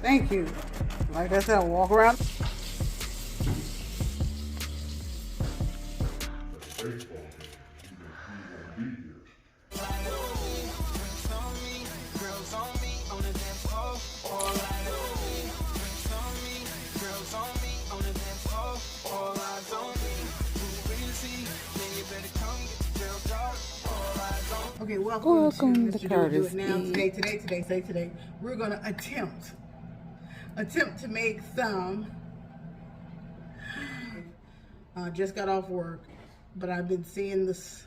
Thank you. Like I said, I'll walk around. Okay, welcome to Mr. Do It Now. Today, we're gonna attempt to make some. Just got off work, but I've been seeing this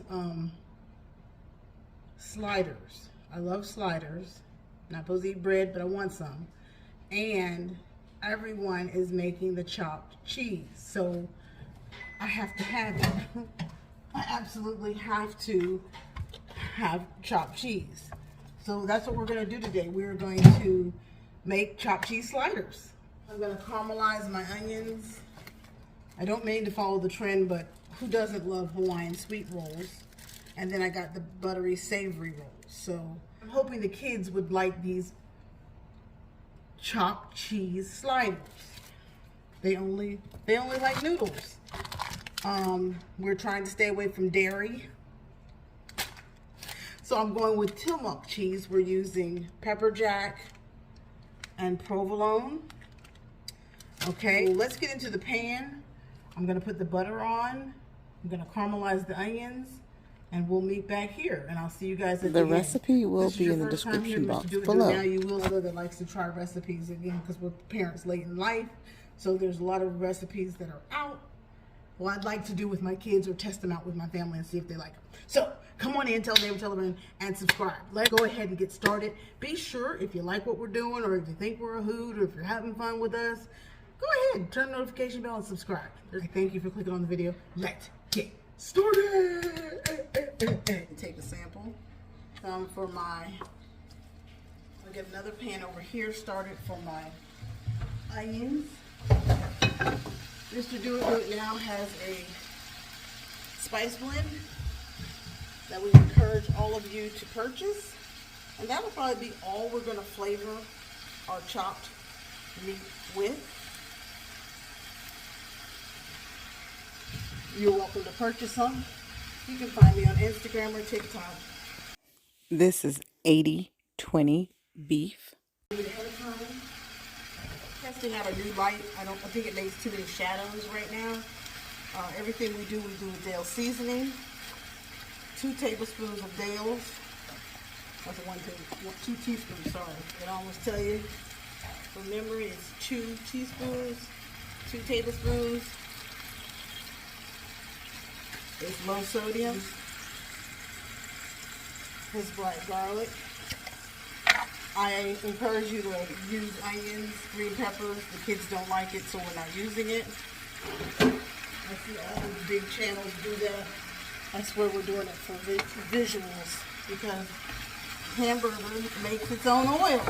sliders. I love sliders. Not supposed to eat bread, but I want some. And everyone is making the chopped cheese, so I have to have it. I absolutely have to have chopped cheese. So that's what we're going to do today. We're going to make chopped cheese sliders. I'm going to caramelize my onions. I don't mean to follow the trend, but who doesn't love Hawaiian sweet rolls? And then I got the buttery savory rolls. So I'm hoping the kids would like these chopped cheese sliders. They only like noodles. We're trying to stay away from dairy. So I'm going with Tillamook cheese. We're using pepper jack and provolone. Okay, let's get into the pan. I'm gonna put the butter on. I'm gonna caramelize the onions, and we'll meet back here. And I'll see you guys at the end. The recipe will be in the description box below. Now you will know that likes to try recipes again because we're parents late in life. So there's a lot of recipes that are out. Well, I'd like to do with my kids or test them out with my family and see if they like them. So come on in, tell them, and subscribe. Let's go ahead and get started. Be sure if you like what we're doing, or if you think we're a hoot, or if you're having fun with us, go ahead, turn the notification bell and subscribe. Thank you for clicking on the video. Let's get started. Take a sample. For my, I'll get another pan over here started for my onions. Mr. Do It Now has a spice blend that we encourage all of you to purchase. And that will probably be all we're going to flavor our chopped meat with. You're welcome to purchase some. You can find me on Instagram or TikTok. This is 80/20 beef. Testing out a new light. I think it makes too many shadows right now. Everything we do with Dale seasoning. 2 tablespoons of Dale's. That's 2 teaspoons, sorry. Did I almost tell you? From memory, it's 2 teaspoons, 2 tablespoons. It's low sodium. It's black garlic. I encourage you to use onions, green peppers. The kids don't like it, so we're not using it. I see all the big channels do that. That's where we're doing it for visuals, because hamburger makes its own oil.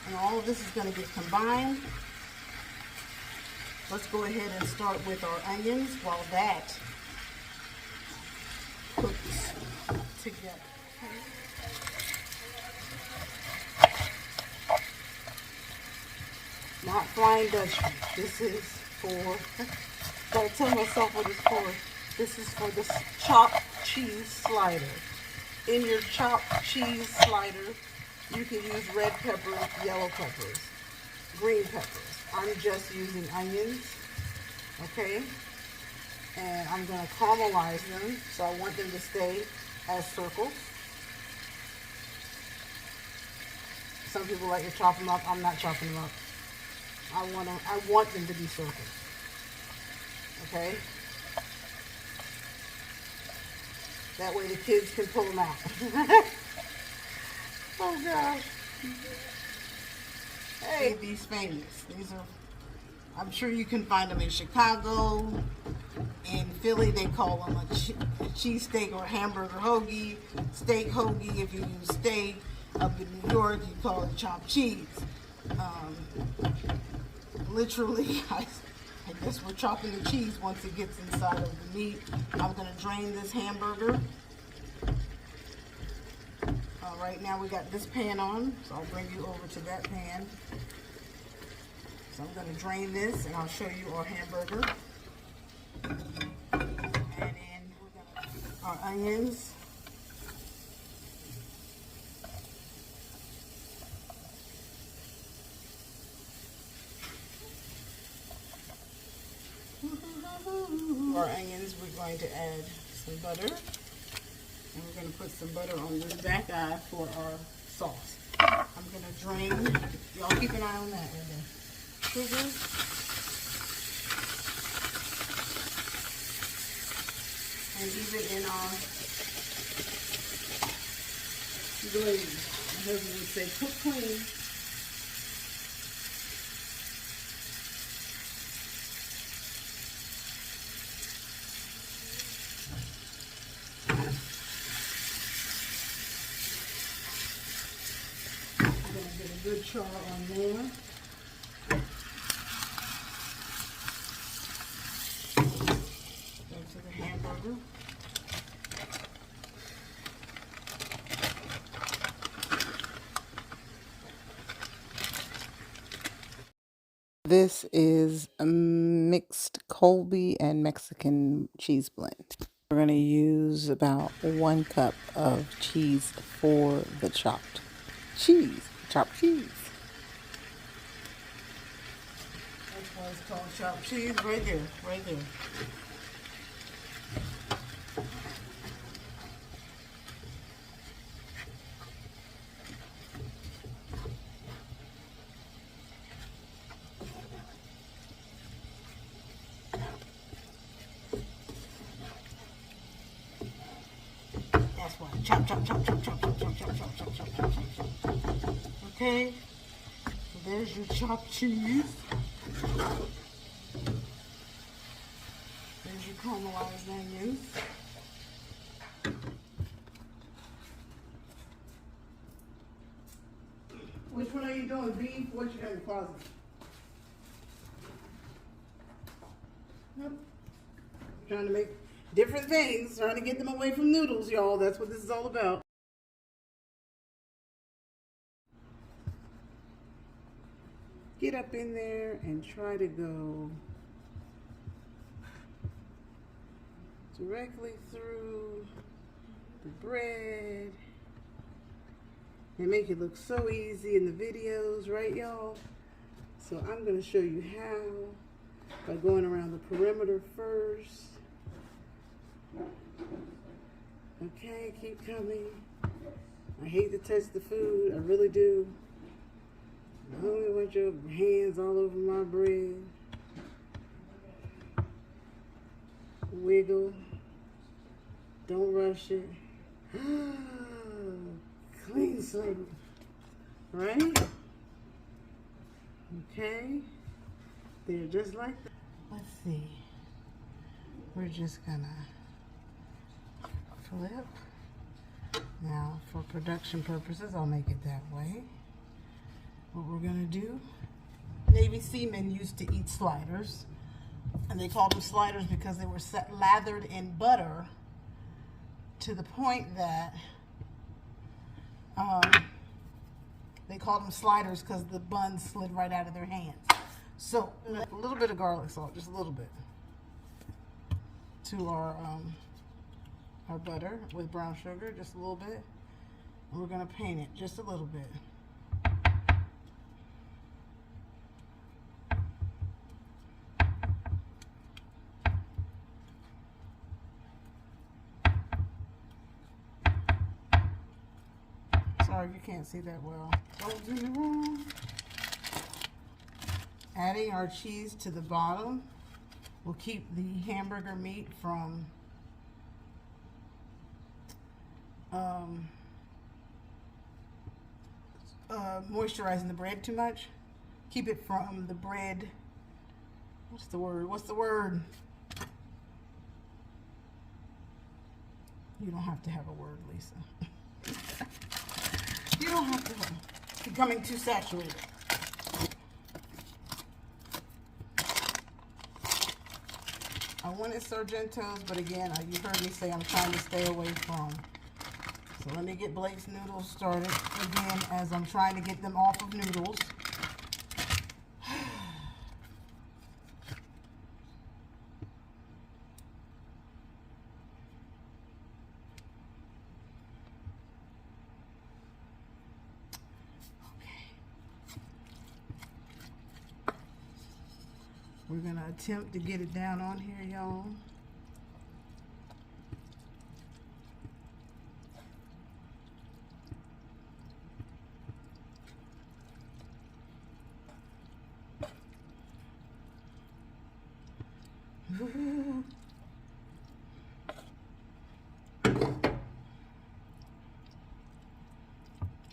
And all of this is going to get combined. Let's go ahead and start with our onions while that cooks together. Not Flying Dutchman. This is for, gotta tell myself what it's for. This is for the chopped cheese slider. In your chopped cheese slider, you can use red peppers, yellow peppers, green peppers. I'm just using onions, okay? And I'm gonna caramelize them, so I want them to stay as circles. Some people like to chop them up. I'm not chopping them up. I want them to be circles. Okay? That way the kids can pull them out. Oh gosh. Hey, these famous. These are, I'm sure you can find them in Chicago. In Philly, they call them a cheesesteak or hamburger hoagie, steak hoagie if you use steak. Up in New York, you call it chopped cheese. Literally, I guess we're chopping the cheese once it gets inside of the meat. I'm going to drain this hamburger. right now we got this pan on, so I'll bring you over to that pan. So I'm going to drain this and I'll show you our hamburger. Add in our onions. Our onions, we're going to add some butter. And we're going to put some butter on this back eye for our sauce. I'm going to drain. Y'all keep an eye on that right there. Sugar. And even in our glaze, my husband would say, cook clean. I'm going to get a good char on there. To the hamburger. This is a mixed Colby and Mexican cheese blend. We're going to use about 1 cup of cheese for the chopped cheese. Chopped cheese. That's why it's called chopped cheese, right there, right there. That's why. Chop, chop, chop, chop, chop, chop, chop, chop, chop, chop, chop, chop, chop. Okay. So there's your chopped cheese. There's your caramelized onions. Which one are you doing? Beef? What you got in the closet? Yep. Trying to make different things, trying to get them away from noodles, y'all. That's what this is all about. Get up in there and try to go directly through the bread. They make it look so easy in the videos, right, y'all? So I'm going to show you how by going around the perimeter first. Okay, keep coming. I hate to touch the food, I really do. I don't want your hands all over my bread. Wiggle. Don't rush it. Clean slate. Right? Okay. They're just like that. Let's see. We're just gonna flip. Now, for production purposes, I'll make it that way. What we're gonna do, Navy seamen used to eat sliders, and they called them sliders because they were lathered in butter to the point that they called them sliders because the buns slid right out of their hands. So a little bit of garlic salt, just a little bit, to our butter with brown sugar, just a little bit. And we're gonna paint it just a little bit. Sorry, you can't see that well. Don't do me wrong. Adding our cheese to the bottom will keep the hamburger meat from moisturizing the bread too much. Keep it from the bread. What's the word? What's the word? You don't have to have a word, Lisa. You don't have to have becoming too saturated. I wanted Sargentos, but again, you heard me say I'm trying to stay away from So let me get Blake's noodles started again as I'm trying to get them off of noodles. We're gonna attempt to get it down on here, y'all.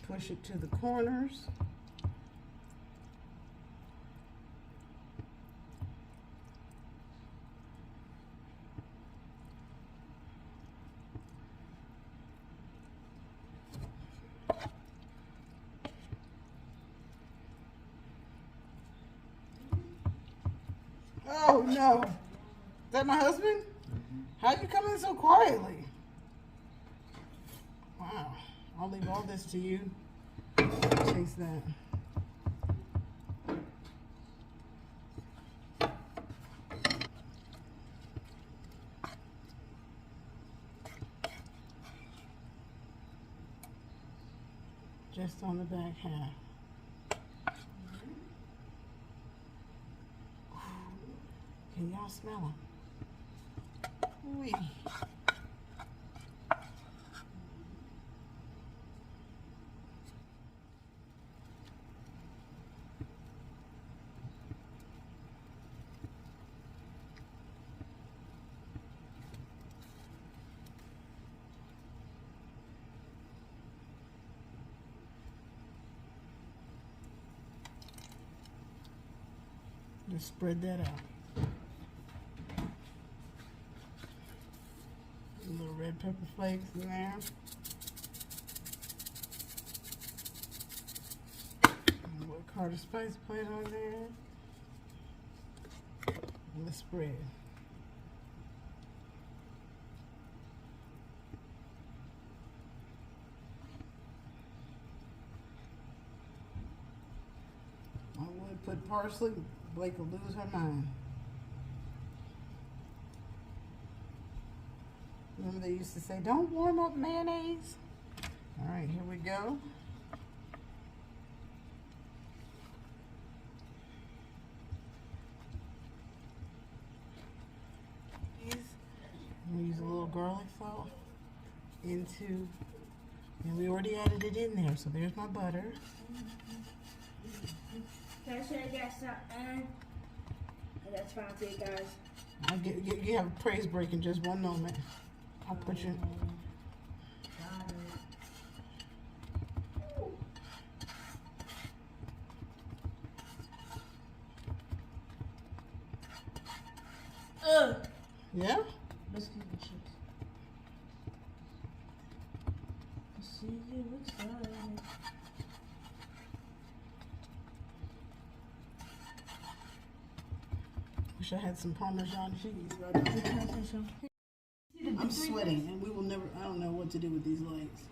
Push it to the corners. Oh no. Is that my husband? How you come in so quietly? Wow. I'll leave all this to you. Taste that. Just on the back half. Can y'all smell them? Wee. Just spread that out. A little red pepper flakes in there. And what Carter Spice plate on there. And the spread. I would put parsley. Blake will lose her mind. Remember they used to say, don't warm up mayonnaise? All right, here we go. I'm gonna use a little garlic salt into, and we already added it in there, so there's my butter. Can I say I got something? That's fine for you guys. You have a praise break in just one moment. I'll put you. Yeah? Biscuits and chips. Let's see what's that. Wish I had some Parmesan cheese right now. I'm sweating, and we will never. I don't know what to do with these legs.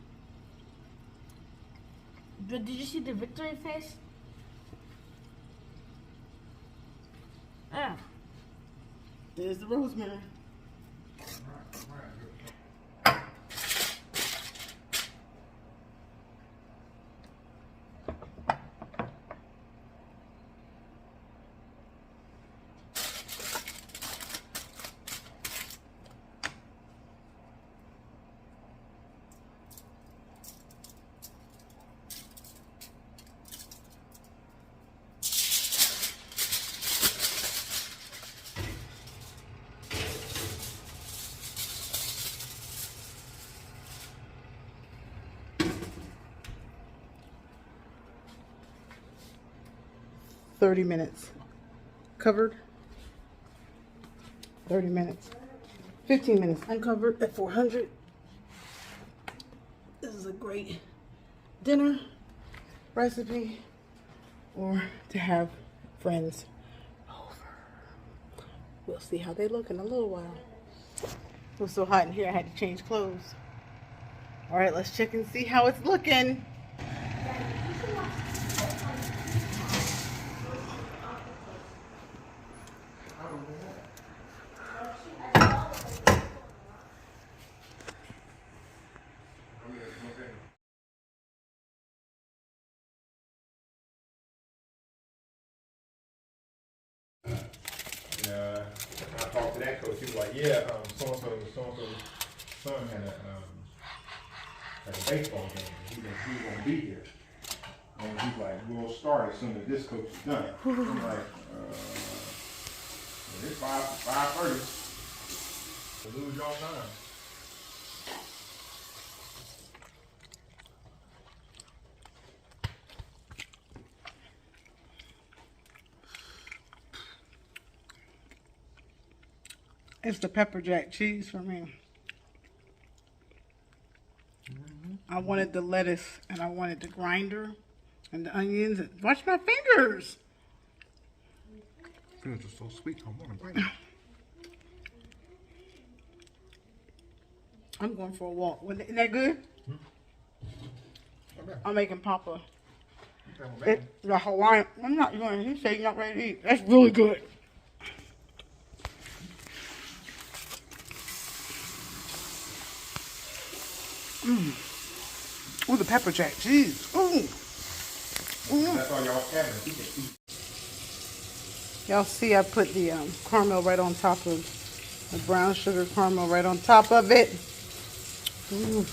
But did you see the victory face? Ah. There's the rosemary. $30 minutes. Covered. 30 minutes. 15 minutes uncovered at 400. This is a great dinner recipe or to have friends over. We'll see how they look in a little while. It was so hot in here I had to change clothes. All right, let's check and see how it's looking. I talked to that coach. He was like, "Yeah, so-and-so's son had a baseball game. He was gonna be here, and he's like, we'll start as soon as this coach is done." I'm like, it's 5:30. So lose y'all time. It's the pepper jack cheese for me. I wanted the lettuce and I wanted the grinder and the onions. Watch my fingers. Fingers are so sweet. I want to bite. I'm going for a walk. Isn't that good? I'm making Papa. The Hawaiian. I'm not doing it. He said he's not ready to eat. That's really good. Ooh, the pepper jack cheese. Ooh. That's all y'all having. Y'all see I put the caramel right on top of the brown sugar caramel right on top of it. Ooh.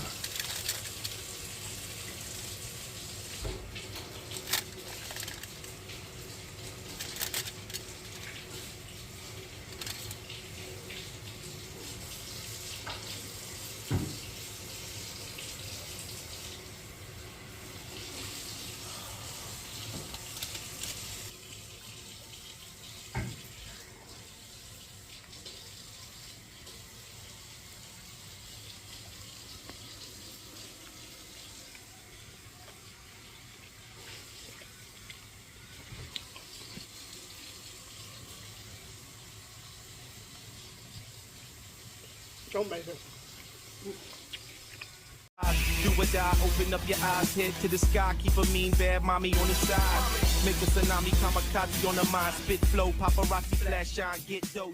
Don't make it. Do or die, open up your eyes, head to the sky, keep a mean bad mommy on the side. Make a tsunami, kamikaze on the mind, spit flow, paparazzi, flash shine, get dough,